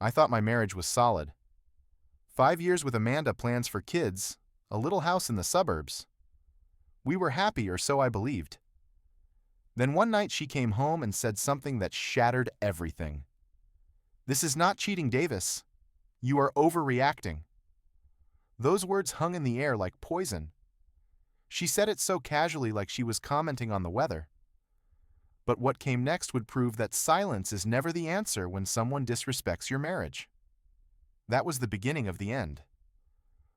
I thought my marriage was solid. 5 years with Amanda, plans for kids, a little house in the suburbs. We were happy, or so I believed. Then one night she came home and said something that shattered everything. "This is not cheating, Davis. You are overreacting." Those words hung in the air like poison. She said it so casually, like she was commenting on the weather. But what came next would prove that silence is never the answer when someone disrespects your marriage. That was the beginning of the end.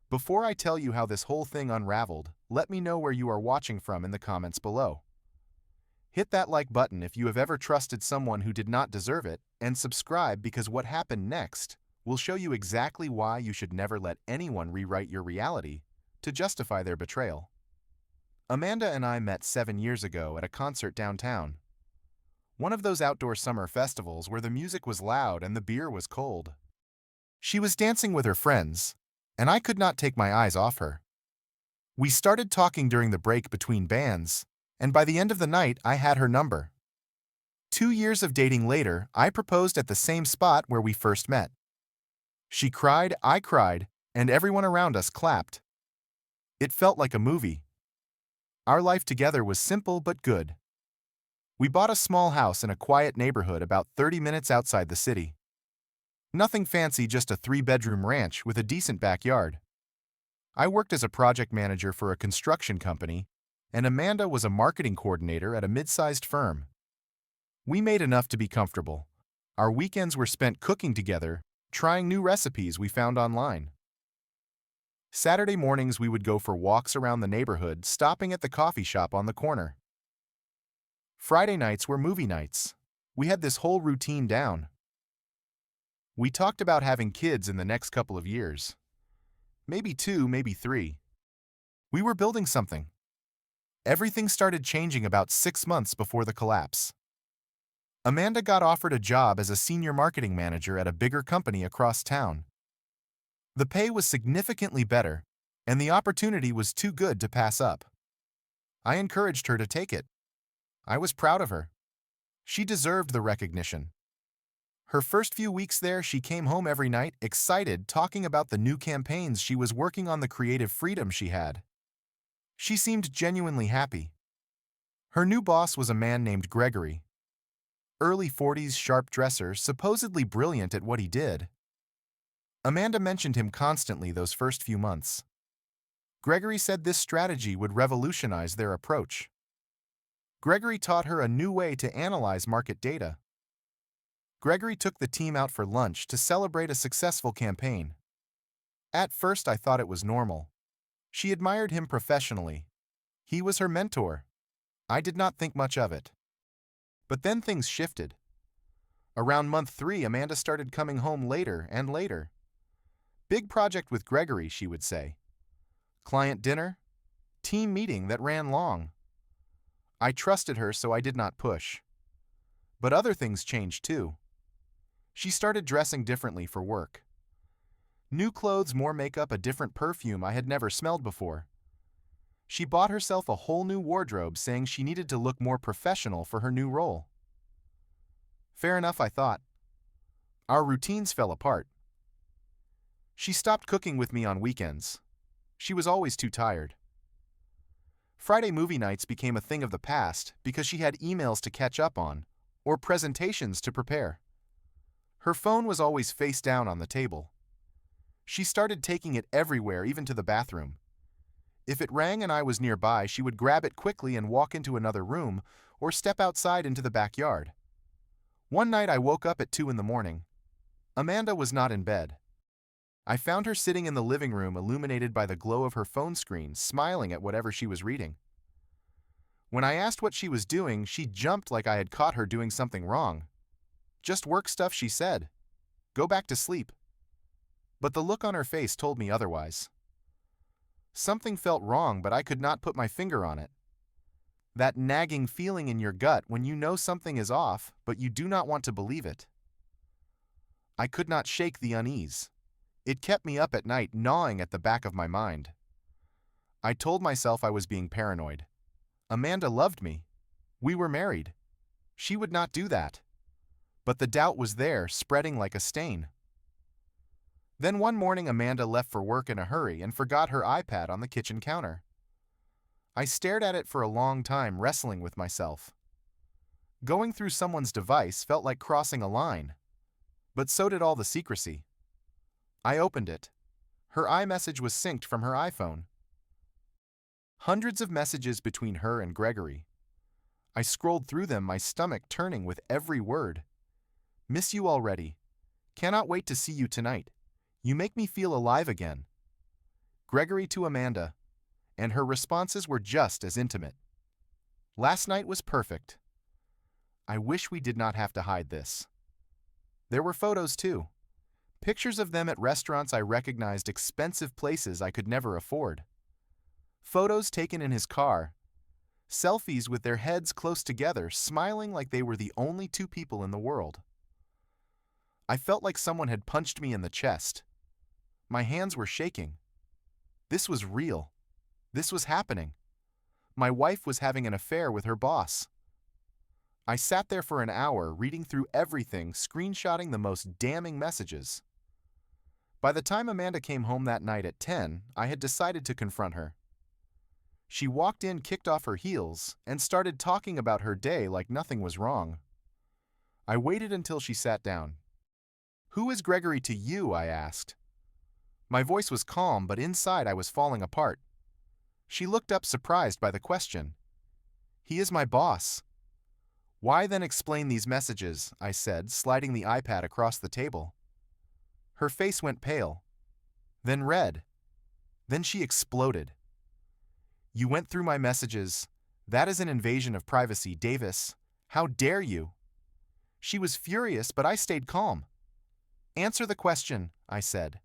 Before I tell you how this whole thing unraveled, let me know where you are watching from in the comments below. Hit that like button if you have ever trusted someone who did not deserve it, and subscribe, because what happened next will show you exactly why you should never let anyone rewrite your reality to justify their betrayal. Amanda and I met 7 years ago at a concert downtown. One of those outdoor summer festivals where the music was loud and the beer was cold. She was dancing with her friends, and I could not take my eyes off her. We started talking during the break between bands, and by the end of the night I had her number. 2 years of dating later, I proposed at the same spot where we first met. She cried, I cried, and everyone around us clapped. It felt like a movie. Our life together was simple but good. We bought a small house in a quiet neighborhood about 30 minutes outside the city. Nothing fancy, just a 3-bedroom ranch with a decent backyard. I worked as a project manager for a construction company, and Amanda was a marketing coordinator at a mid-sized firm. We made enough to be comfortable. Our weekends were spent cooking together, trying new recipes we found online. Saturday mornings we would go for walks around the neighborhood, stopping at the coffee shop on the corner. Friday nights were movie nights. We had this whole routine down. We talked about having kids in the next couple of years. Maybe 2, maybe 3. We were building something. Everything started changing about 6 months before the collapse. Amanda got offered a job as a senior marketing manager at a bigger company across town. The pay was significantly better, and the opportunity was too good to pass up. I encouraged her to take it. I was proud of her. She deserved the recognition. Her first few weeks there, she came home every night, excited, talking about the new campaigns she was working on, the creative freedom she had. She seemed genuinely happy. Her new boss was a man named Gregory. Early 40s, sharp dresser, supposedly brilliant at what he did. Amanda mentioned him constantly those first few months. Gregory said this strategy would revolutionize their approach. Gregory taught her a new way to analyze market data. Gregory took the team out for lunch to celebrate a successful campaign. At first I thought it was normal. She admired him professionally. He was her mentor. I did not think much of it. But then things shifted. Around month 3, Amanda started coming home later and later. Big project with Gregory, she would say. Client dinner, team meeting that ran long. I trusted her, so I did not push. But other things changed too. She started dressing differently for work. New clothes, more makeup, a different perfume I had never smelled before. She bought herself a whole new wardrobe, saying she needed to look more professional for her new role. Fair enough, I thought. Our routines fell apart. She stopped cooking with me on weekends. She was always too tired. Friday movie nights became a thing of the past because she had emails to catch up on, or presentations to prepare. Her phone was always face down on the table. She started taking it everywhere, even to the bathroom. If it rang and I was nearby, she would grab it quickly and walk into another room or step outside into the backyard. One night I woke up at 2 in the morning. Amanda was not in bed. I found her sitting in the living room, illuminated by the glow of her phone screen, smiling at whatever she was reading. When I asked what she was doing, she jumped like I had caught her doing something wrong. Just work stuff, she said. Go back to sleep. But the look on her face told me otherwise. Something felt wrong, but I could not put my finger on it. That nagging feeling in your gut when you know something is off, but you do not want to believe it. I could not shake the unease. It kept me up at night, gnawing at the back of my mind. I told myself I was being paranoid. Amanda loved me. We were married. She would not do that. But the doubt was there, spreading like a stain. Then one morning Amanda left for work in a hurry and forgot her iPad on the kitchen counter. I stared at it for a long time, wrestling with myself. Going through someone's device felt like crossing a line, but so did all the secrecy. I opened it. Her iMessage was synced from her iPhone. Hundreds of messages between her and Gregory. I scrolled through them, my stomach turning with every word. Miss you already. Cannot wait to see you tonight. You make me feel alive again. Gregory to Amanda, and her responses were just as intimate. Last night was perfect. I wish we did not have to hide this. There were photos too. Pictures of them at restaurants I recognized, expensive places I could never afford. Photos taken in his car. Selfies with their heads close together, smiling like they were the only two people in the world. I felt like someone had punched me in the chest. My hands were shaking. This was real. This was happening. My wife was having an affair with her boss. I sat there for an hour, reading through everything, screenshotting the most damning messages. By the time Amanda came home that night at 10, I had decided to confront her. She walked in, kicked off her heels, and started talking about her day like nothing was wrong. I waited until she sat down. "Who is Gregory to you?" I asked. My voice was calm, but inside I was falling apart. She looked up, surprised by the question. "He is my boss." "Why then explain these messages?" I said, sliding the iPad across the table. Her face went pale, then red. Then she exploded. "You went through my messages. That is an invasion of privacy, Davis. How dare you?" She was furious, but I stayed calm. "Answer the question," I said.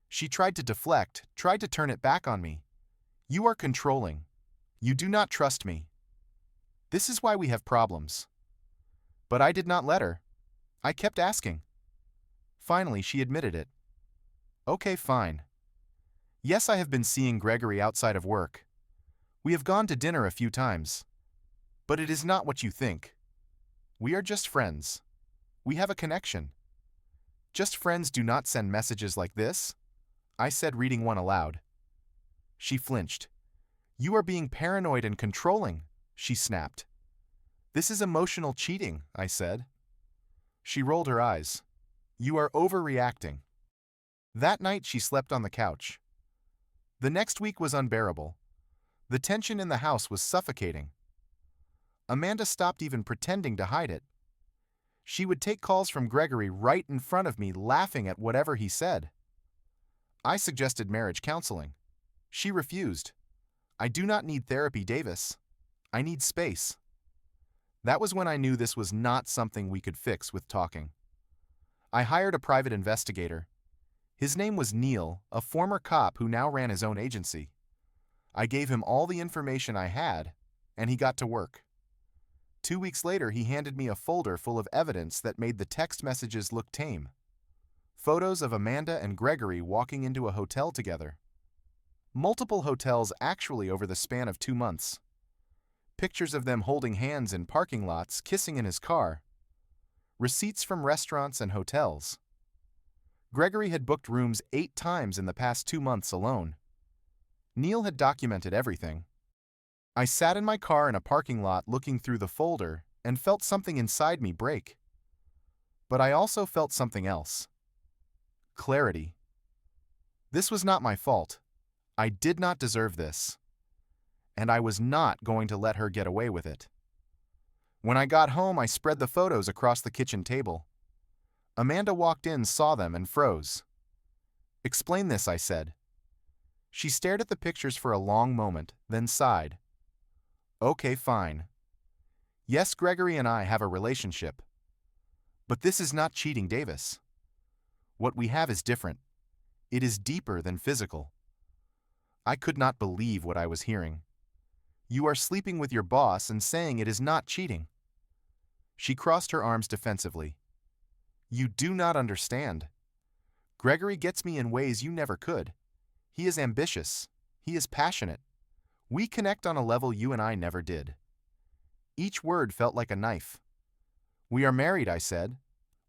She tried to deflect, tried to turn it back on me. "You are controlling. You do not trust me. This is why we have problems." But I did not let her. I kept asking. Finally, she admitted it. "Okay, fine. Yes, I have been seeing Gregory outside of work. We have gone to dinner a few times. But it is not what you think. We are just friends. We have a connection. Just friends do not send messages like this," I said, reading one aloud. She flinched. "You are being paranoid and controlling," she snapped. "This is emotional cheating," I said. She rolled her eyes. "You are overreacting." That night she slept on the couch. The next week was unbearable. The tension in the house was suffocating. Amanda stopped even pretending to hide it. She would take calls from Gregory right in front of me, laughing at whatever he said. I suggested marriage counseling. She refused. "I do not need therapy, Davis. I need space." That was when I knew this was not something we could fix with talking. I hired a private investigator. His name was Neil, a former cop who now ran his own agency. I gave him all the information I had, and he got to work. 2 weeks later, he handed me a folder full of evidence that made the text messages look tame. Photos of Amanda and Gregory walking into a hotel together. Multiple hotels actually over the span of 2 months. Pictures of them holding hands in parking lots, kissing in his car. Receipts from restaurants and hotels. Gregory had booked rooms 8 times in the past 2 months alone. Neil had documented everything. I sat in my car in a parking lot looking through the folder and felt something inside me break. But I also felt something else. Clarity. This was not my fault. I did not deserve this. And I was not going to let her get away with it. When I got home, I spread the photos across the kitchen table. Amanda walked in, saw them, and froze. "Explain this," I said. She stared at the pictures for a long moment, then sighed. "Okay, fine. Yes, Gregory and I have a relationship. But this is not cheating, Davis. What we have is different. It is deeper than physical." I could not believe what I was hearing. "You are sleeping with your boss and saying it is not cheating." She crossed her arms defensively. "You do not understand. Gregory gets me in ways you never could. He is ambitious. He is passionate. We connect on a level you and I never did." Each word felt like a knife. "We are married," I said.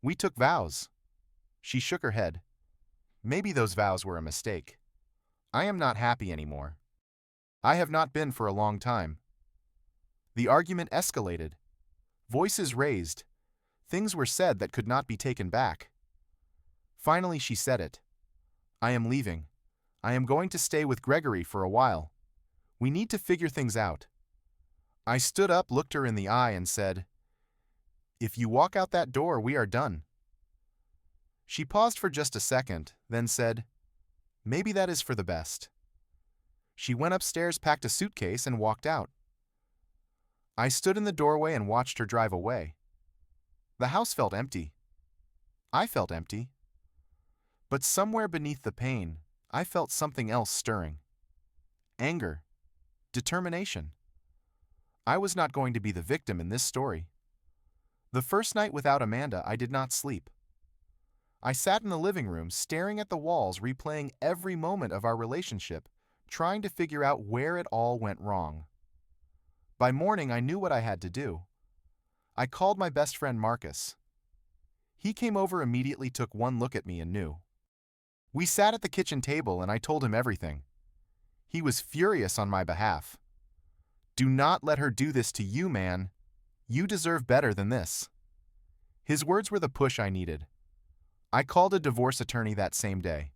"We took vows." She shook her head. Maybe those vows were a mistake. I am not happy anymore. I have not been for a long time. The argument escalated. Voices raised. Things were said that could not be taken back. Finally, she said it. I am leaving. I am going to stay with Gregory for a while. We need to figure things out. I stood up, looked her in the eye, and said, "If you walk out that door, we are done." She paused for just a second, then said, "Maybe that is for the best." She went upstairs, packed a suitcase, and walked out. I stood in the doorway and watched her drive away. The house felt empty. I felt empty. But somewhere beneath the pain, I felt something else stirring. Anger. Determination. I was not going to be the victim in this story. The first night without Amanda, I did not sleep. I sat in the living room, staring at the walls, replaying every moment of our relationship, trying to figure out where it all went wrong. By morning, I knew what I had to do. I called my best friend Marcus. He came over immediately, took one look at me, and knew. We sat at the kitchen table and I told him everything. He was furious on my behalf. "Do not let her do this to you, man. You deserve better than this." His words were the push I needed. I called a divorce attorney that same day.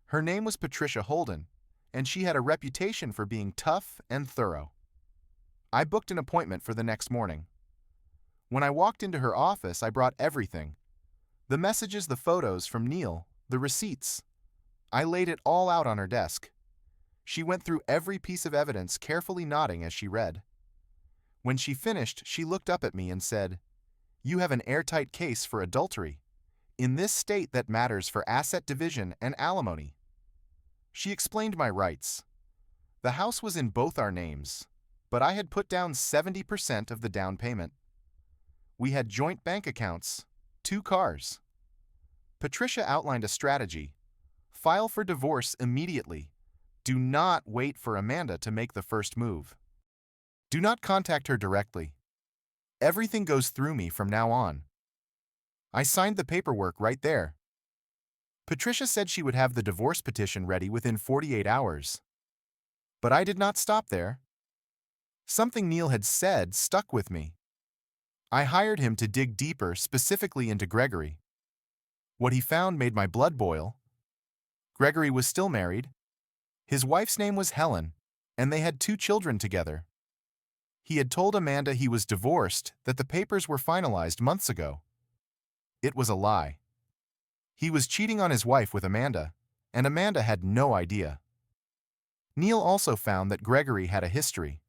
Her name was Patricia Holden, and she had a reputation for being tough and thorough. I booked an appointment for the next morning. When I walked into her office, I brought everything. The messages, the photos from Neil, the receipts. I laid it all out on her desk. She went through every piece of evidence, carefully nodding as she read. When she finished, she looked up at me and said, "You have an airtight case for adultery. In this state, that matters for asset division and alimony." She explained my rights. The house was in both our names, but I had put down 70% of the down payment. We had joint bank accounts, 2 cars. Patricia outlined a strategy. File for divorce immediately. Do not wait for Amanda to make the first move. Do not contact her directly. Everything goes through me from now on. I signed the paperwork right there. Patricia said she would have the divorce petition ready within 48 hours. But I did not stop there. Something Neil had said stuck with me. I hired him to dig deeper, specifically into Gregory. What he found made my blood boil. Gregory was still married. His wife's name was Helen, and they had 2 children together. He had told Amanda he was divorced, that the papers were finalized months ago. It was a lie. He was cheating on his wife with Amanda, and Amanda had no idea. Neil also found that Gregory had a history.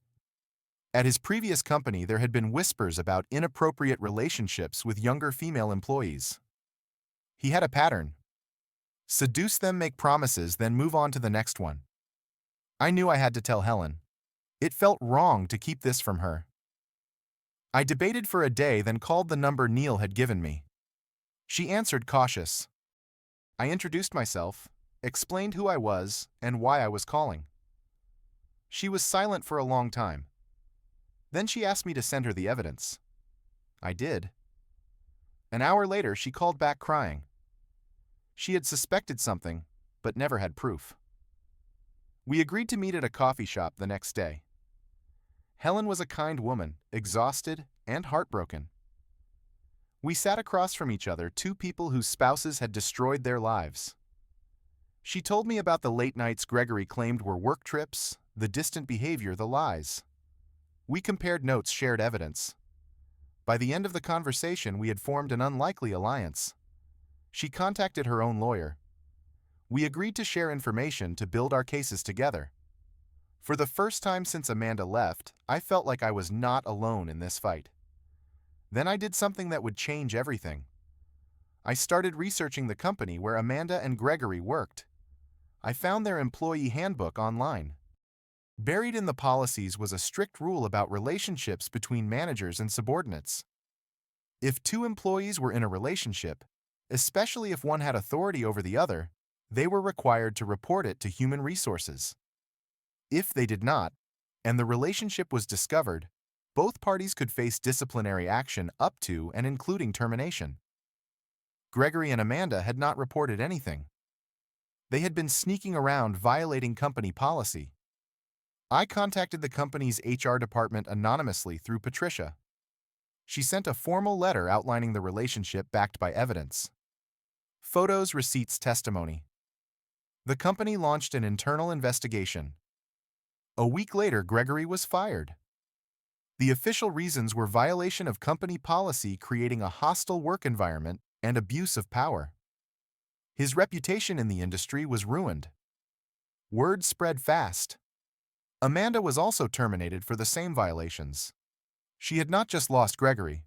At his previous company, there had been whispers about inappropriate relationships with younger female employees. He had a pattern. Seduce them, make promises, then move on to the next one. I knew I had to tell Helen. It felt wrong to keep this from her. I debated for a day, then called the number Neil had given me. She answered, cautious. I introduced myself, explained who I was and why I was calling. She was silent for a long time. Then she asked me to send her the evidence. I did. An hour later, she called back crying. She had suspected something, but never had proof. We agreed to meet at a coffee shop the next day. Helen was a kind woman, exhausted and heartbroken. We sat across from each other, 2 people whose spouses had destroyed their lives. She told me about the late nights Gregory claimed were work trips, the distant behavior, the lies. We compared notes, shared evidence. By the end of the conversation, we had formed an unlikely alliance. She contacted her own lawyer. We agreed to share information to build our cases together. For the first time since Amanda left, I felt like I was not alone in this fight. Then I did something that would change everything. I started researching the company where Amanda and Gregory worked. I found their employee handbook online. Buried in the policies was a strict rule about relationships between managers and subordinates. If 2 employees were in a relationship, especially if one had authority over the other, they were required to report it to human resources. If they did not, and the relationship was discovered, both parties could face disciplinary action up to and including termination. Gregory and Amanda had not reported anything. They had been sneaking around violating company policy. I contacted the company's HR department anonymously through Patricia. She sent a formal letter outlining the relationship backed by evidence. Photos, receipts, testimony. The company launched an internal investigation. A week later, Gregory was fired. The official reasons were violation of company policy creating a hostile work environment and abuse of power. His reputation in the industry was ruined. Word spread fast. Amanda was also terminated for the same violations. She had not just lost Gregory.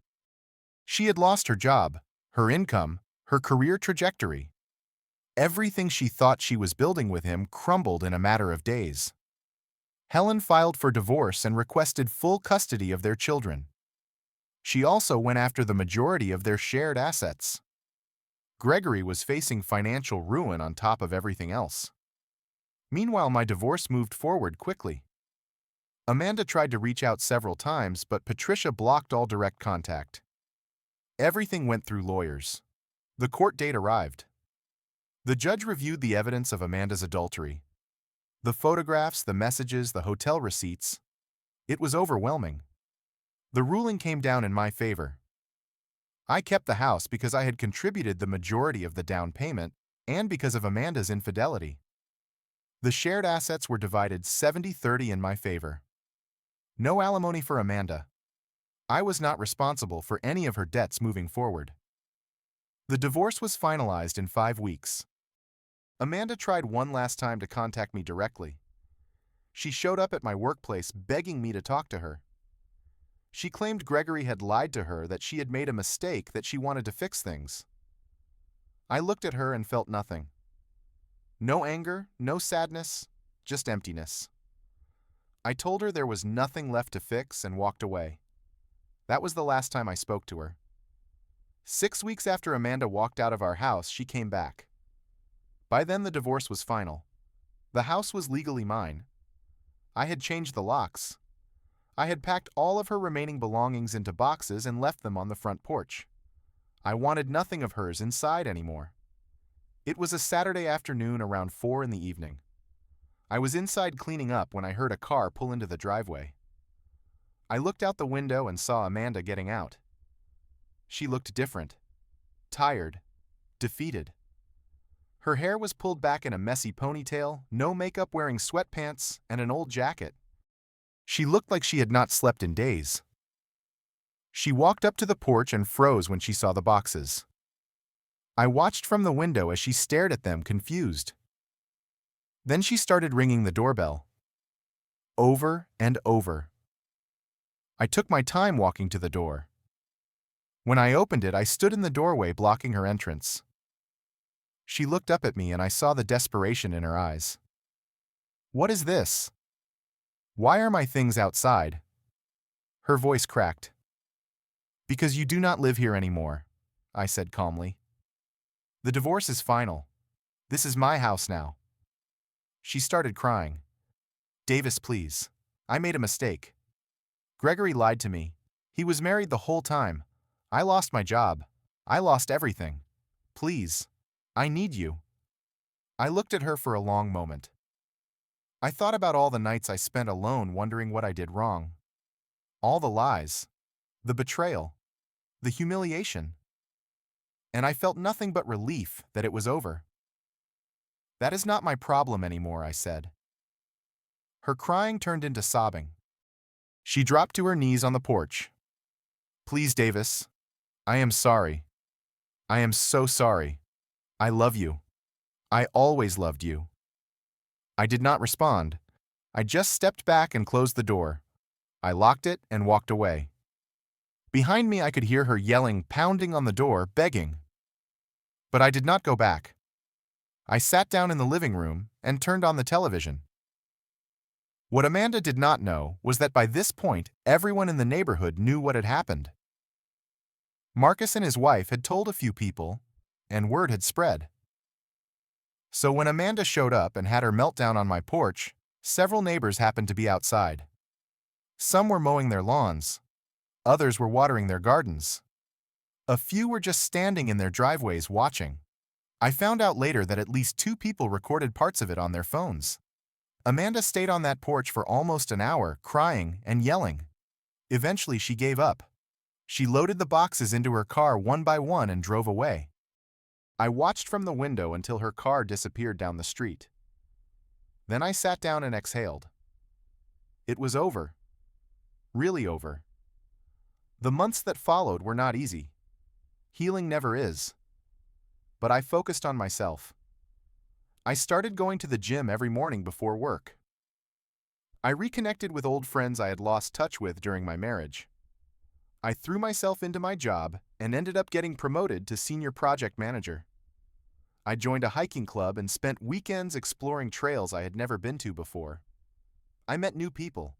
She had lost her job, her income, her career trajectory. Everything she thought she was building with him crumbled in a matter of days. Helen filed for divorce and requested full custody of their children. She also went after the majority of their shared assets. Gregory was facing financial ruin on top of everything else. Meanwhile, my divorce moved forward quickly. Amanda tried to reach out several times, but Patricia blocked all direct contact. Everything went through lawyers. The court date arrived. The judge reviewed the evidence of Amanda's adultery. The photographs, the messages, the hotel receipts. It was overwhelming. The ruling came down in my favor. I kept the house because I had contributed the majority of the down payment and because of Amanda's infidelity. The shared assets were divided 70-30 in my favor. No alimony for Amanda. I was not responsible for any of her debts moving forward. The divorce was finalized in 5 weeks. Amanda tried one last time to contact me directly. She showed up at my workplace begging me to talk to her. She claimed Gregory had lied to her, that she had made a mistake, that she wanted to fix things. I looked at her and felt nothing. No anger, no sadness, just emptiness. I told her there was nothing left to fix and walked away. That was the last time I spoke to her. 6 weeks after Amanda walked out of our house, she came back. By then, the divorce was final. The house was legally mine. I had changed the locks. I had packed all of her remaining belongings into boxes and left them on the front porch. I wanted nothing of hers inside anymore. It was a Saturday afternoon around 4 in the evening. I was inside cleaning up when I heard a car pull into the driveway. I looked out the window and saw Amanda getting out. She looked different, tired, defeated. Her hair was pulled back in a messy ponytail, no makeup, wearing sweatpants and an old jacket. She looked like she had not slept in days. She walked up to the porch and froze when she saw the boxes. I watched from the window as she stared at them, confused. Then she started ringing the doorbell. Over and over. I took my time walking to the door. When I opened it, I stood in the doorway blocking her entrance. She looked up at me and I saw the desperation in her eyes. "What is this? Why are my things outside?" Her voice cracked. "Because you do not live here anymore," I said calmly. "The divorce is final. This is my house now." She started crying. "Davis, please. I made a mistake. Gregory lied to me. He was married the whole time. I lost my job. I lost everything. Please. I need you." I looked at her for a long moment. I thought about all the nights I spent alone wondering what I did wrong. All the lies, the betrayal, the humiliation. And I felt nothing but relief that it was over. "That is not my problem anymore," I said. Her crying turned into sobbing. She dropped to her knees on the porch. "Please, Davis. I am sorry. I am so sorry. I love you. I always loved you." I did not respond. I just stepped back and closed the door. I locked it and walked away. Behind me, I could hear her yelling, pounding on the door, begging. But I did not go back. I sat down in the living room and turned on the television. What Amanda did not know was that by this point, everyone in the neighborhood knew what had happened. Marcus and his wife had told a few people, and word had spread. So when Amanda showed up and had her meltdown on my porch, several neighbors happened to be outside. Some were mowing their lawns. Others were watering their gardens. A few were just standing in their driveways watching. I found out later that at least 2 people recorded parts of it on their phones. Amanda stayed on that porch for almost an hour, crying and yelling. Eventually, she gave up. She loaded the boxes into her car one by one and drove away. I watched from the window until her car disappeared down the street. Then I sat down and exhaled. It was over. Really over. The months that followed were not easy. Healing never is. But I focused on myself. I started going to the gym every morning before work. I reconnected with old friends I had lost touch with during my marriage. I threw myself into my job and ended up getting promoted to senior project manager. I joined a hiking club and spent weekends exploring trails I had never been to before. I met new people.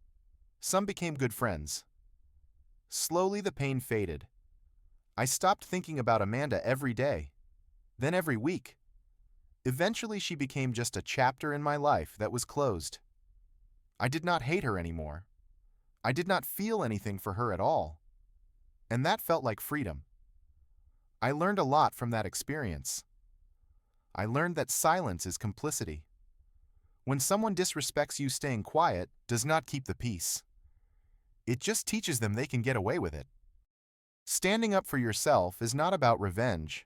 Some became good friends. Slowly the pain faded. I stopped thinking about Amanda every day, then every week. Eventually she became just a chapter in my life that was closed. I did not hate her anymore. I did not feel anything for her at all. And that felt like freedom. I learned a lot from that experience. I learned that silence is complicity. When someone disrespects you, staying quiet does not keep the peace. It just teaches them they can get away with it. Standing up for yourself is not about revenge.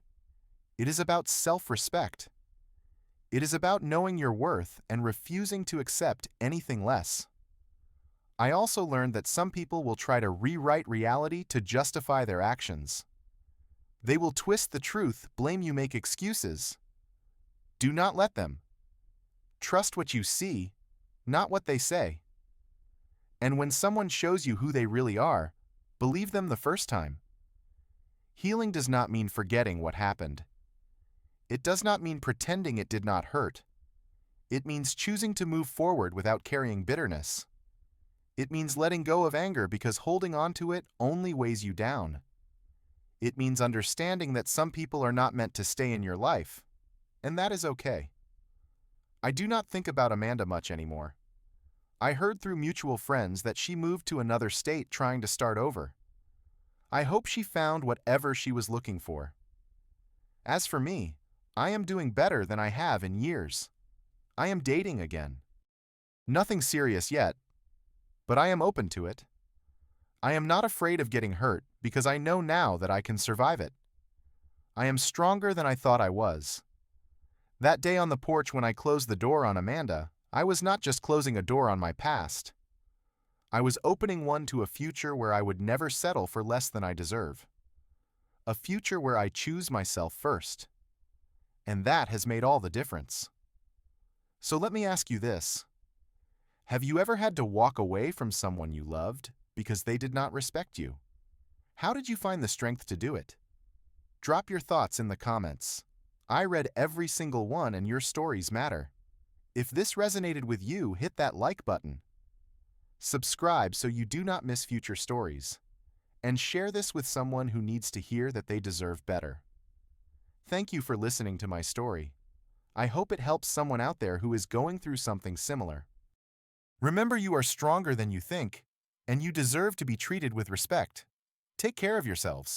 It is about self-respect. It is about knowing your worth and refusing to accept anything less. I also learned that some people will try to rewrite reality to justify their actions. They will twist the truth, blame you, make excuses. Do not let them. Trust what you see, not what they say. And when someone shows you who they really are, believe them the first time. Healing does not mean forgetting what happened. It does not mean pretending it did not hurt. It means choosing to move forward without carrying bitterness. It means letting go of anger because holding on to it only weighs you down. It means understanding that some people are not meant to stay in your life, and that is okay. I do not think about Amanda much anymore. I heard through mutual friends that she moved to another state trying to start over. I hope she found whatever she was looking for. As for me, I am doing better than I have in years. I am dating again. Nothing serious yet, but I am open to it. I am not afraid of getting hurt because I know now that I can survive it. I am stronger than I thought I was. That day on the porch when I closed the door on Amanda, I was not just closing a door on my past. I was opening one to a future where I would never settle for less than I deserve. A future where I choose myself first. And that has made all the difference. So let me ask you this. Have you ever had to walk away from someone you loved because they did not respect you? How did you find the strength to do it? Drop your thoughts in the comments. I read every single one and your stories matter. If this resonated with you, hit that like button. Subscribe so you do not miss future stories. And share this with someone who needs to hear that they deserve better. Thank you for listening to my story. I hope it helps someone out there who is going through something similar. Remember, you are stronger than you think, and you deserve to be treated with respect. Take care of yourselves.